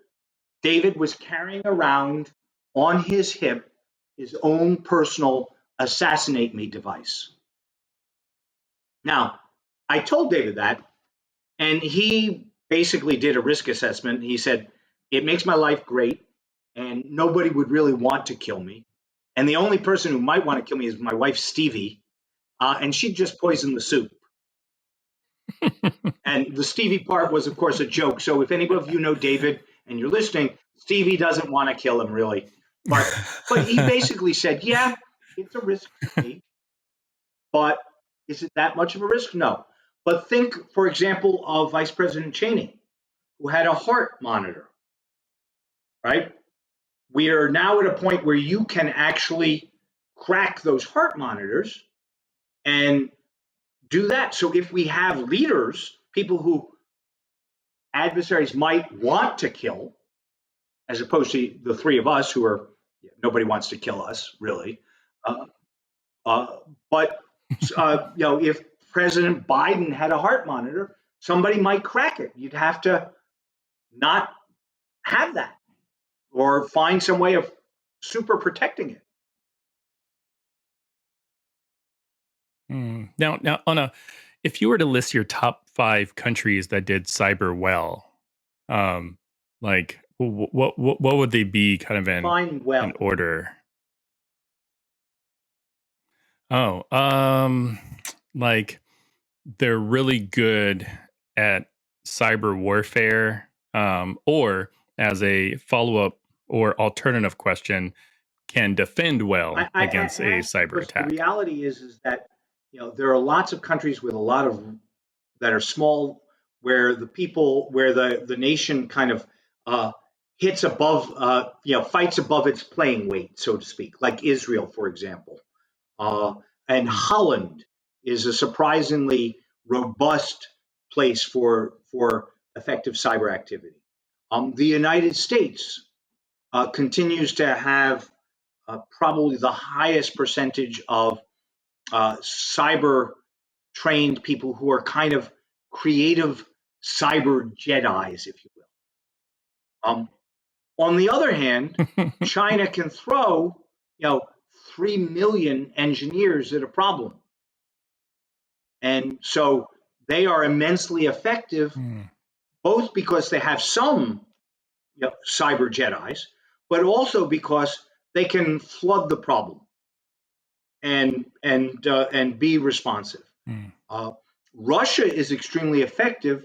Speaker 3: David was carrying around on his hip his own personal assassinate me device. Now, I told David that, and he basically did a risk assessment. He said, it makes my life great, and nobody would really want to kill me. And the only person who might want to kill me is my wife, Stevie, and she'd just poison the soup. And the Stevie part was, of course, a joke. So if any of you know David and you're listening, Stevie doesn't want to kill him, really. But he basically said, yeah, it's a risk for me. But is it that much of a risk? No. But think, for example, of Vice President Cheney, who had a heart monitor, right? We are now at a point where you can actually crack those heart monitors and do that. So if we have leaders, people who adversaries might want to kill, as opposed to the three of us who are, nobody wants to kill us, really. Uh, but if President Biden had a heart monitor, somebody might crack it. You'd have to not have that or find some way of super protecting it.
Speaker 2: Now, if you were to list your top 5 countries that did cyber well, like what would they be, kind of in order? Oh, like they're really good at cyber warfare, or as a follow-up or alternative question, can defend well against a cyber attack.
Speaker 3: The reality is that there are lots of countries with a lot of that are small, where the nation kind of hits above, fights above its playing weight, so to speak, like Israel, for example. And Holland is a surprisingly robust place for effective cyber activity. The United States continues to have probably the highest percentage of cyber trained people who are kind of creative cyber Jedis, if you will. On the other hand, China can throw, 3 million engineers at a problem. And so they are immensely effective, both because they have some cyber Jedis, but also because they can flood the problem and be responsive. Russia is extremely effective,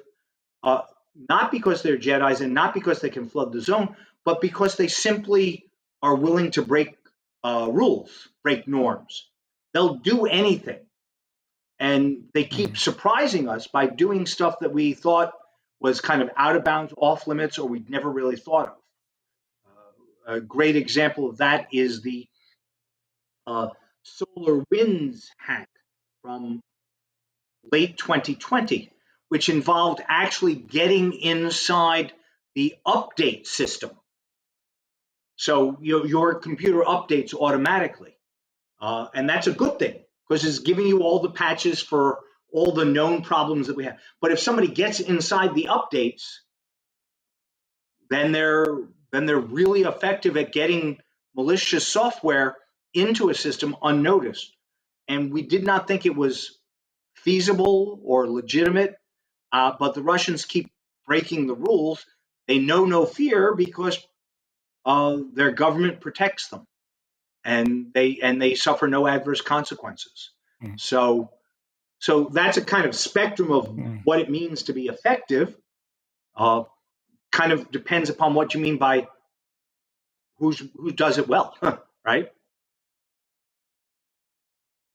Speaker 3: not because they're Jedis and not because they can flood the zone, but because they simply are willing to break rules, break norms. They'll do anything. And they keep surprising us by doing stuff that we thought was kind of out of bounds, off limits, or we'd never really thought of. A great example of that is the SolarWinds hack from late 2020, which involved actually getting inside the update system. So your computer updates automatically. And that's a good thing because it's giving you all the patches for all the known problems that we have. But if somebody gets inside the updates, then they're really effective at getting malicious software into a system unnoticed. And we did not think it was feasible or legitimate, but the Russians keep breaking the rules. They know no fear because their government protects them, and they suffer no adverse consequences. So that's a kind of spectrum of what it means to be effective. Kind of depends upon what you mean by who does it well, right?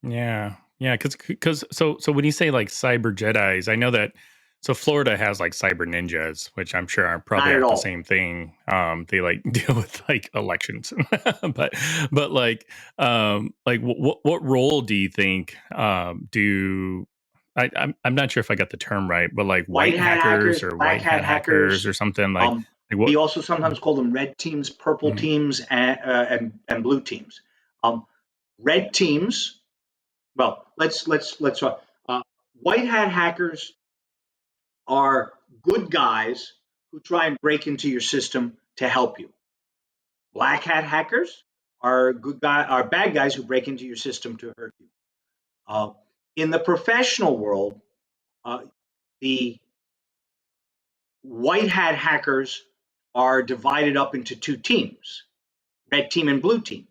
Speaker 2: Yeah, because so when you say like cyber Jedis, I know that so Florida has like cyber ninjas, which I'm sure probably
Speaker 3: Not at
Speaker 2: aren't the
Speaker 3: all.
Speaker 2: same thing. They like deal with like elections, but like what role do you think do I'm not sure if I got the term right, but like
Speaker 3: White
Speaker 2: white
Speaker 3: hat
Speaker 2: hackers
Speaker 3: hackers,
Speaker 2: or
Speaker 3: black
Speaker 2: white
Speaker 3: hat
Speaker 2: hat hackers
Speaker 3: hackers.
Speaker 2: or something like
Speaker 3: We
Speaker 2: what?
Speaker 3: also sometimes call them red teams, purple
Speaker 2: Mhm.
Speaker 3: teams, and blue teams. Red teams. Well, let's talk. White hat hackers are good guys who try and break into your system to help you. Black hat hackers are bad guys who break into your system to hurt you. In the professional world, the white hat hackers are divided up into two teams, red team and blue team.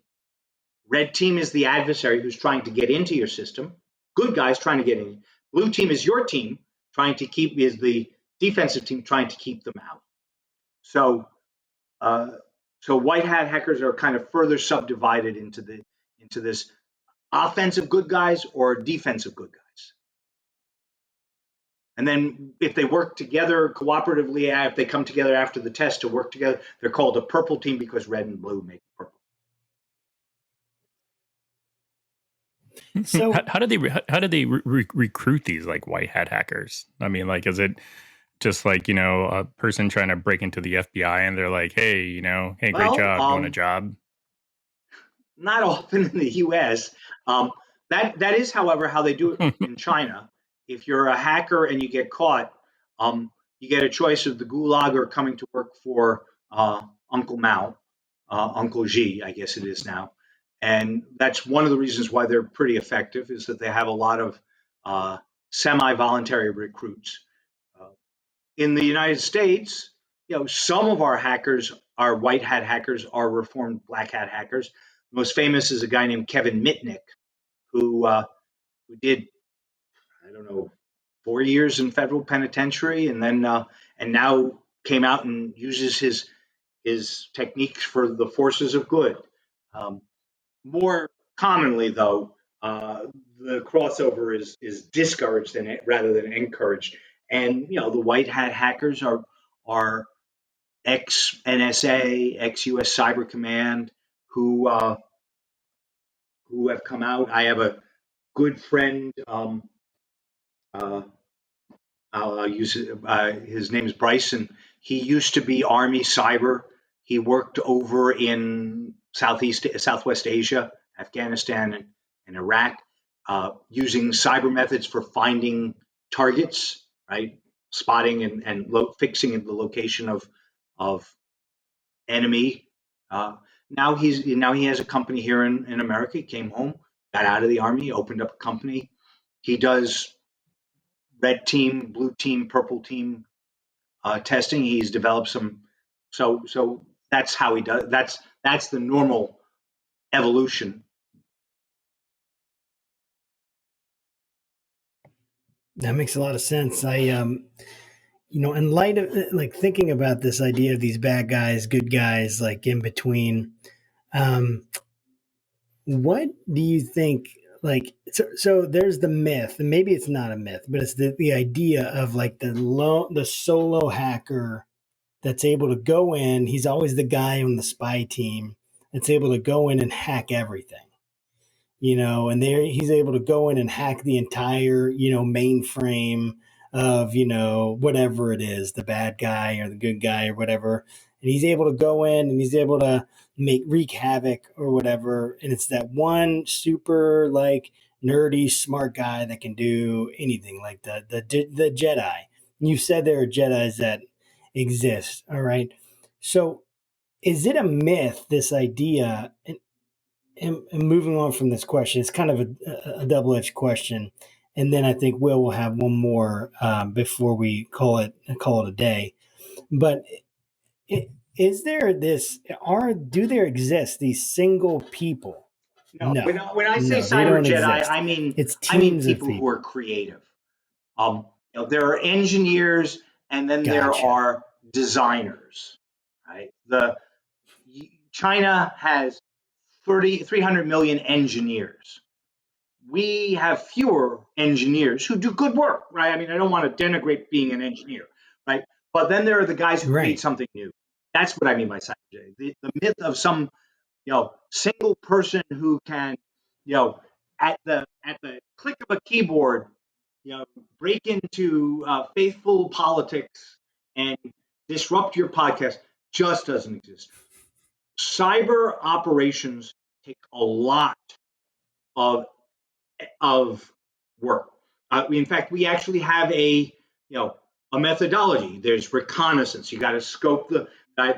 Speaker 3: Red team is the adversary who's trying to get into your system. Good guys trying to get in. Blue team is your team is the defensive team trying to keep them out. So white hat hackers are kind of further subdivided into this offensive good guys or defensive good guys. And then if they work together cooperatively, if they come together after the test to work together, they're called a purple team because red and blue make purple.
Speaker 1: So
Speaker 2: How do they recruit these like white hat hackers? I mean, like, is it just like a person trying to break into the FBI and they're like, hey, hey, great
Speaker 3: Well,
Speaker 2: job, you want a job?
Speaker 3: not often in the U.S. That is, however, how they do it in China. If you're a hacker and you get caught, you get a choice of the Gulag or coming to work for Uncle Mao, Uncle Xi, I guess it is now. And that's one of the reasons why they're pretty effective is that they have a lot of semi-voluntary recruits. Uh, in the United States, some of our hackers, our white hat hackers, are reformed black hat hackers. The most famous is a guy named Kevin Mitnick, who did, I don't know, 4 years in federal penitentiary, and then and now came out and uses his techniques for the forces of good. Um, More commonly, though, the crossover is discouraged rather than encouraged. And the white hat hackers are ex NSA, ex US Cyber Command who have come out. I have a good friend. Uh, I'll use his name is Bryson. He used to be Army Cyber. He worked over in Southwest Asia, Afghanistan, and Iraq. using cyber methods for finding targets, right? Spotting and fixing the location of enemy. Now he has a company here in America. He came home, got out of the army, opened up a company. He does red team, blue team, purple team testing. He's developed some. So that's how he does. That's the normal evolution.
Speaker 1: That makes a lot of sense. In light of like thinking about this idea of these bad guys, good guys, like in between, um, what do you think? Like, so there's the myth, and maybe it's not a myth, but it's the idea of like the solo hacker that's able to go in. He's always the guy on the spy team that's able to go in and hack everything, and there he's able to go in and hack the entire, mainframe of, whatever it is, the bad guy or the good guy or whatever. And he's able to go in and he's able to wreak havoc or whatever. And it's that one super like nerdy, smart guy that can do anything, like the Jedi. You said there are Jedis that exist. All right. So is it a myth, this idea? And moving on from this question, it's kind of a double-edged question, and then I think Will have one more before we call it a day. But is there this? Do there exist these single people?
Speaker 3: No,
Speaker 1: No,
Speaker 3: when I say
Speaker 1: no, they
Speaker 3: cyber
Speaker 1: don't
Speaker 3: Jedi,
Speaker 1: exist. It's teams of
Speaker 3: people who are
Speaker 1: people.
Speaker 3: creative. There are engineers, and then there
Speaker 1: Gotcha.
Speaker 3: are designers. Right. China has 300 million engineers. We have fewer engineers who do good work, right? I mean, I don't want to denigrate being an engineer, right? But then there are the guys who create
Speaker 1: Right.
Speaker 3: something new. That's what I mean by cyber Jedi. The myth of some single person who can, at the click of a keyboard, break into faithful politics and disrupt your podcast just doesn't exist. Cyber operations take a lot of work. In fact, we actually have a methodology. There's reconnaissance. You got to scope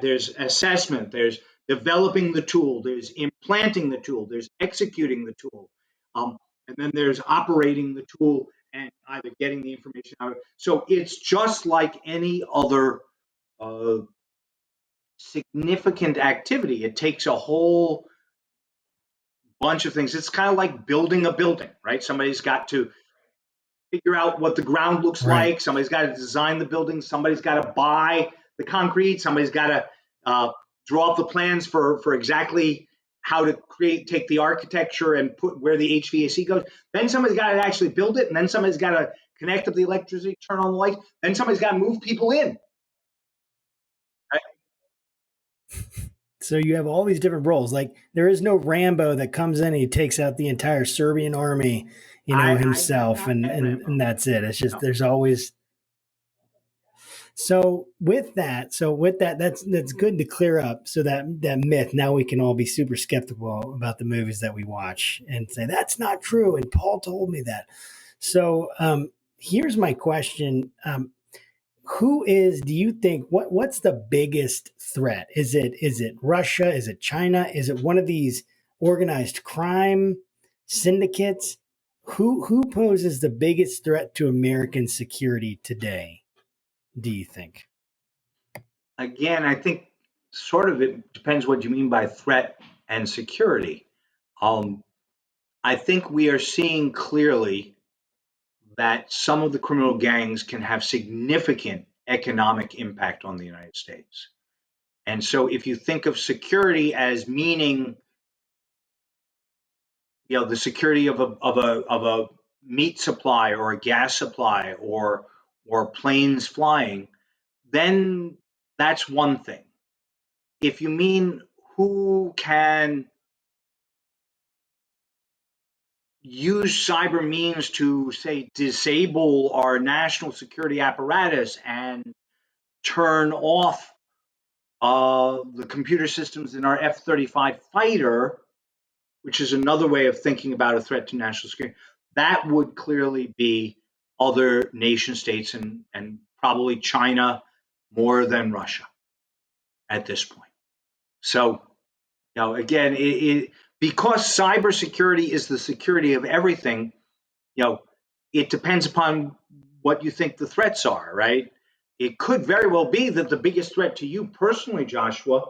Speaker 3: there's assessment. There's developing the tool. There's implanting the tool. There's executing the tool, and then there's operating the tool and either getting the information out. So it's just like any other uh, significant activity. It takes a whole bunch of things. It's kind of like building a building, right? Somebody's got to figure out what the ground looks
Speaker 1: Right.
Speaker 3: like. Somebody's got to design the building. Somebody's got to buy the concrete. Somebody's got to draw up the plans for exactly how to take the architecture and put where the HVAC goes. Then somebody's got to actually build it, and then somebody's got to connect up the electricity, turn on the lights. Then somebody's got to move people in. Right?
Speaker 1: So you have all these different roles. Like there is no Rambo that comes in and he takes out the entire Serbian army,
Speaker 3: I've
Speaker 1: himself,
Speaker 3: not met Rambo.
Speaker 1: and that's it. It's just
Speaker 3: No.
Speaker 1: there's always. So with that, that's good to clear up. So that myth. Now we can all be super skeptical about the movies that we watch and say that's not true. And Paul told me that. So here's my question. Do you think what's the biggest threat? Is it Russia? Is it China? Is it one of these organized crime syndicates? Who poses the biggest threat to American security today, do you think?
Speaker 3: Again, I think sort of it depends what you mean by threat and security. Um, I think we are seeing clearly that some of the criminal gangs can have significant economic impact on the United States. And so if you think of security as meaning, the security of a meat supply or a gas supply or planes flying, then that's one thing. If you mean who can use cyber means to, say, disable our national security apparatus and turn off the computer systems in our F-35 fighter, which is another way of thinking about a threat to national security, that would clearly be other nation states and probably China more than Russia at this point. So, again, because cybersecurity is the security of everything, it depends upon what you think the threats are, right? It could very well be that the biggest threat to you personally, Joshua,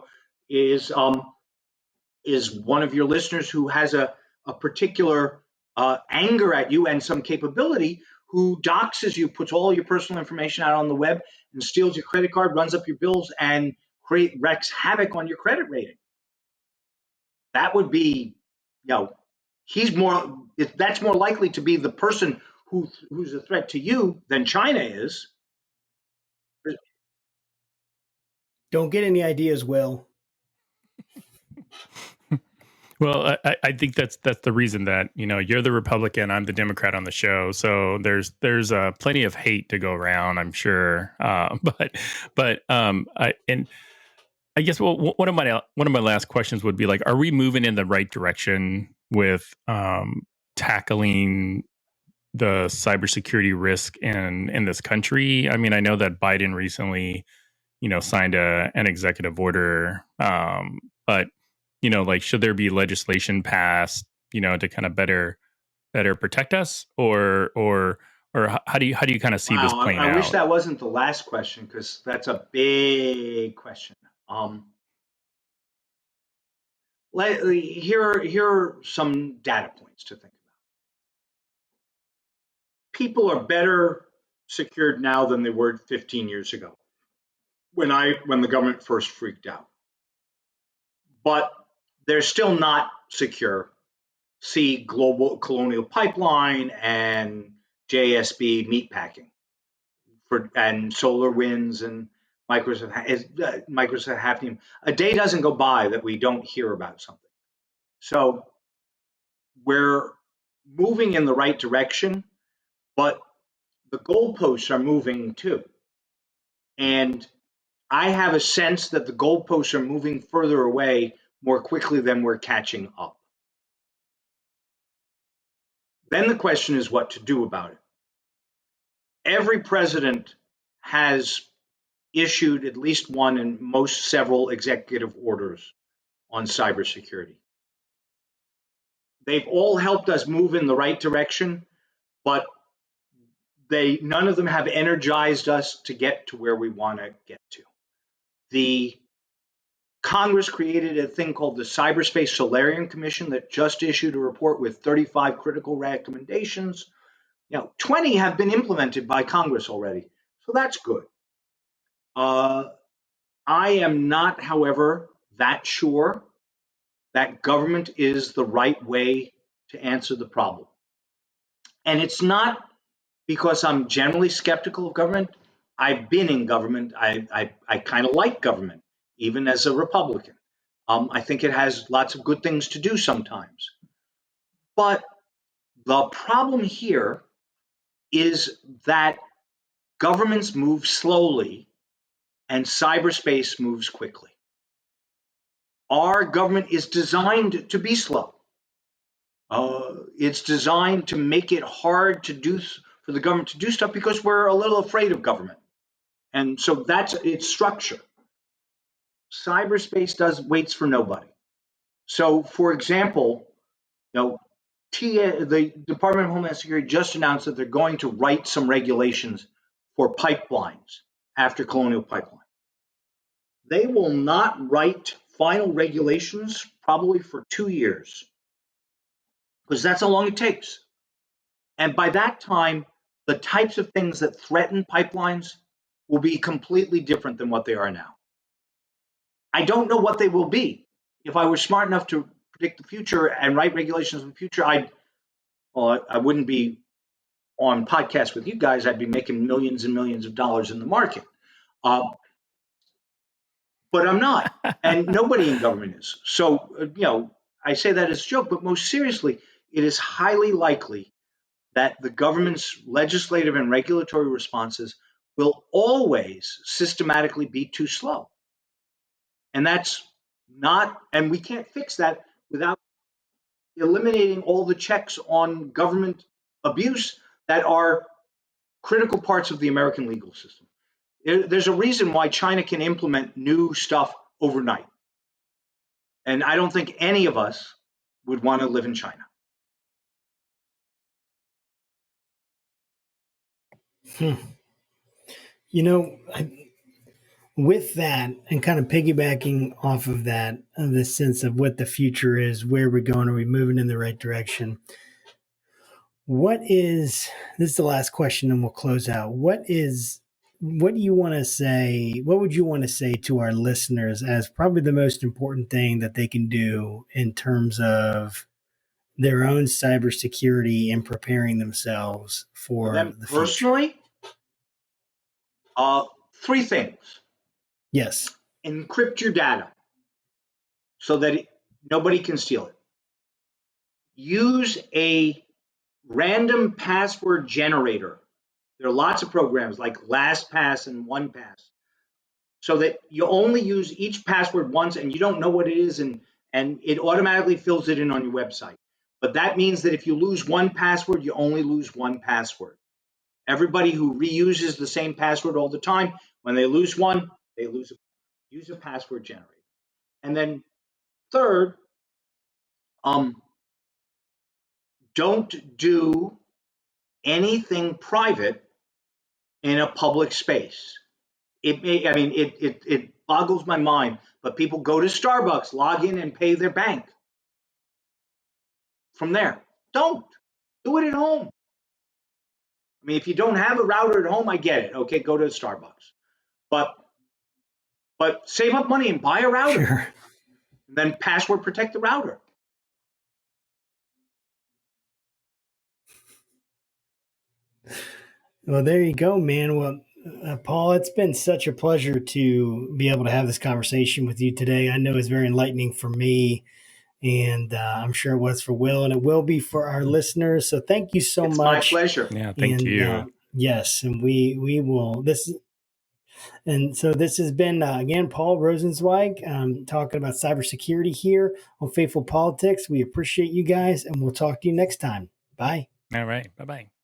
Speaker 3: is one of your listeners who has a particular anger at you and some capability, who doxes you, puts all your personal information out on the web, and steals your credit card, runs up your bills, and wreaks havoc on your credit rating. That would be, that's more likely to be the person who's a threat to you than China is.
Speaker 1: Don't get any ideas, Will.
Speaker 2: Well, I think that's the reason that you're the Republican, I'm the Democrat on the show. So there's plenty of hate to go around, I'm sure. I guess one of my last questions would be like, are we moving in the right direction with tackling the cybersecurity risk in this country? I mean, I know that Biden recently, signed an executive order, but like, should there be legislation passed, to kind of better protect us, or how do you kind of see this playing out?
Speaker 3: I wish that wasn't the last question, because that's a big question. Here are some data points to think about. People are better secured now than they were 15 years ago, when the government first freaked out. But they're still not secure. See Global Colonial Pipeline and JSB Meatpacking and SolarWinds and Microsoft Hafnium. A day doesn't go by that we don't hear about something. So we're moving in the right direction, but the goalposts are moving too. And I have a sense that the goalposts are moving further away more quickly than we're catching up. Then the question is what to do about it. Every president has issued at least one and most several executive orders on cybersecurity. They've all helped us move in the right direction, but none of them have energized us to get to where we want to get to. The Congress created a thing called the Cyberspace Solarium Commission that just issued a report with 35 critical recommendations. 20 have been implemented by Congress already, so that's good. I am not, however, that sure that government is the right way to answer the problem. And it's not because I'm generally skeptical of government. I've been in government. I kind of like government, even as a Republican. I think it has lots of good things to do sometimes. But the problem here is that governments move slowly and cyberspace moves quickly. Our government is designed to be slow. It's designed to make it hard for the government to do stuff because we're a little afraid of government. And so that's its structure. Cyberspace waits for nobody. So, for example, the Department of Homeland Security just announced that they're going to write some regulations for pipelines after Colonial Pipeline. They will not write final regulations probably for 2 years, because that's how long it takes. And by that time, the types of things that threaten pipelines will be completely different than what they are now. I don't know what they will be. If I were smart enough to predict the future and write regulations in the future, I wouldn't be on podcasts with you guys. I'd be making millions and millions of dollars in the market. But I'm not, and nobody in government is. So, I say that as a joke, but most seriously, it is highly likely that the government's legislative and regulatory responses will always systematically be too slow. And and we can't fix that without eliminating all the checks on government abuse that are critical parts of the American legal system. There's a reason why China can implement new stuff overnight. And I don't think any of us would want to live in China.
Speaker 1: You know, with that and kind of piggybacking off of that, the sense of what the future is, where we're going, are we moving in the right direction? This is the last question and we'll close out. What do you want to say? What would you want to say to our listeners as probably the most important thing that they can do in terms of their own cybersecurity and preparing themselves for
Speaker 3: them
Speaker 1: the future?
Speaker 3: Personally, three things.
Speaker 1: Yes.
Speaker 3: Encrypt your data so that nobody can steal it. Use a random password generator. There are lots of programs like LastPass and OnePass, so that you only use each password once and you don't know what it is, and it automatically fills it in on your website. But that means that if you lose one password, you only lose one password. Everybody who reuses the same password all the time, when they lose one, they lose it. Use a password generator. And then third, don't do anything private in a public space. It boggles my mind, but people go to Starbucks, log in and pay their bank from there. Don't do it at home. I mean, if you don't have a router at home, I get it. Okay, go to Starbucks, but save up money and buy a router.
Speaker 1: Sure.
Speaker 3: And then password protect the router.
Speaker 1: Well, there you go, man. Well, Paul, it's been such a pleasure to be able to have this conversation with you today. I know it's very enlightening for me, and I'm sure it was for Will, and it will be for our listeners. So thank you so
Speaker 3: It's
Speaker 1: much.
Speaker 3: my pleasure.
Speaker 2: Yeah, thank you.
Speaker 1: Yes, and we will. So this has been again Paul Rosenzweig talking about cybersecurity here on Faithful Politics. We appreciate you guys, and we'll talk to you next time. Bye.
Speaker 2: All right. Bye-bye.